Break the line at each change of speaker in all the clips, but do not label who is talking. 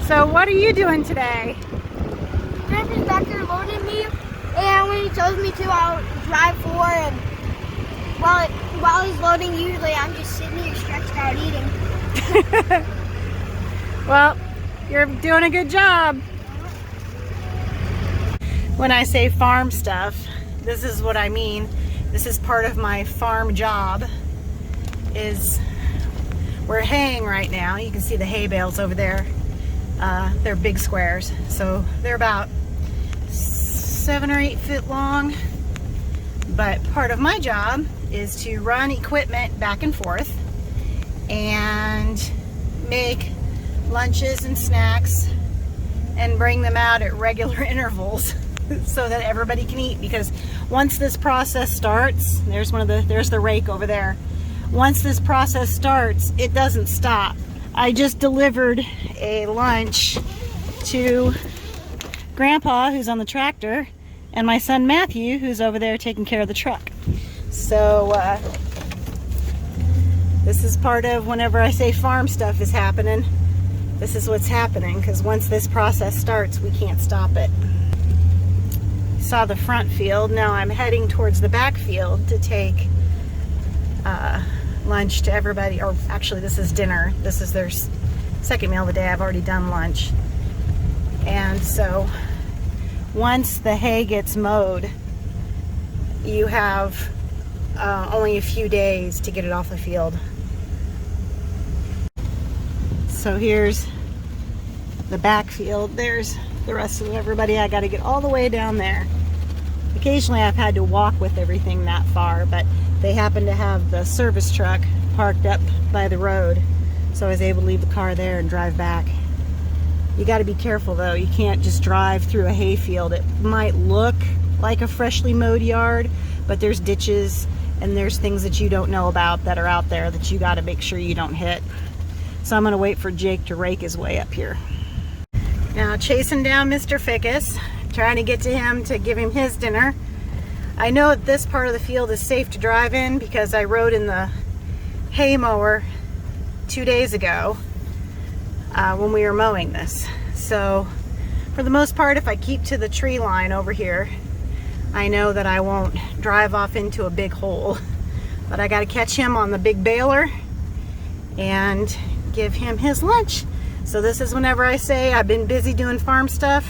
So what are you doing today?
Grandpa's back there loading me, and when he tells me to, I'll drive for. And while he's loading, usually I'm just sitting here stretched out eating.
Well, you're doing a good job. When I say farm stuff, this is what I mean. This is part of my farm job. We're haying right now. You can see the hay bales over there. They're big squares, so they're about 7 or 8 feet long. But part of my job is to run equipment back and forth and make lunches and snacks and bring them out at regular intervals so that everybody can eat. Because once this process starts, there's the rake over there. Once this process starts, it doesn't stop. I just delivered a lunch to Grandpa, who's on the tractor, and my son Matthew, who's over there taking care of the truck. So this is part of whenever I say farm stuff is happening, this is what's happening, because once this process starts, we can't stop it. You saw the front field. Now I'm heading towards the back field to take lunch to everybody, or actually this is dinner. This is their second meal of the day. I've already done lunch. And so once the hay gets mowed, you have only a few days to get it off the field. So here's the back field. There's the rest of everybody. I got to get all the way down there. Occasionally I've had to walk with everything that far, but they happen to have the service truck parked up by the road, so I was able to leave the car there and drive back. You got to be careful though. You can't just drive through a hay field. It might look like a freshly mowed yard, but there's ditches and there's things that you don't know about that are out there that you got to make sure you don't hit. So I'm going to wait for Jake to rake his way up here. Now chasing down Mr. Fickus, trying to get to him to give him his dinner. I know that this part of the field is safe to drive in because I rode in the hay mower 2 days ago when we were mowing this. So for the most part, if I keep to the tree line over here, I know that I won't drive off into a big hole. But I got to catch him on the big baler and give him his lunch. So this is whenever I say I've been busy doing farm stuff.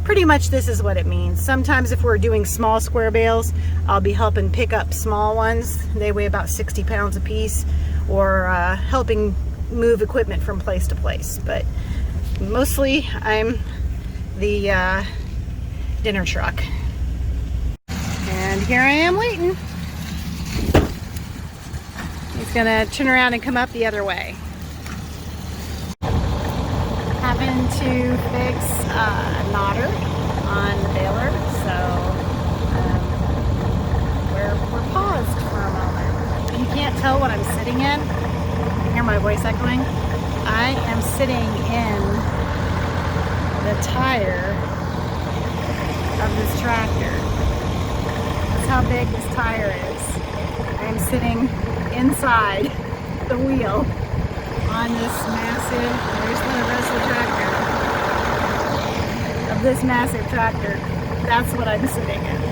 Pretty much this is what it means. Sometimes if we're doing small square bales, I'll be helping pick up small ones. They weigh about 60 pounds a piece, or helping move equipment from place to place. But mostly I'm the dinner truck. And here I am waiting. He's gonna turn around and come up the other way. Having to fix a knotter on the baler, so we're paused for a moment. You can't tell what I'm sitting in. You can hear my voice echoing. I am sitting in the tire of this tractor. That's how big this tire is. I am sitting inside the wheel on this massive, there's the rest of the tractor, of this massive tractor. That's what I'm sitting in.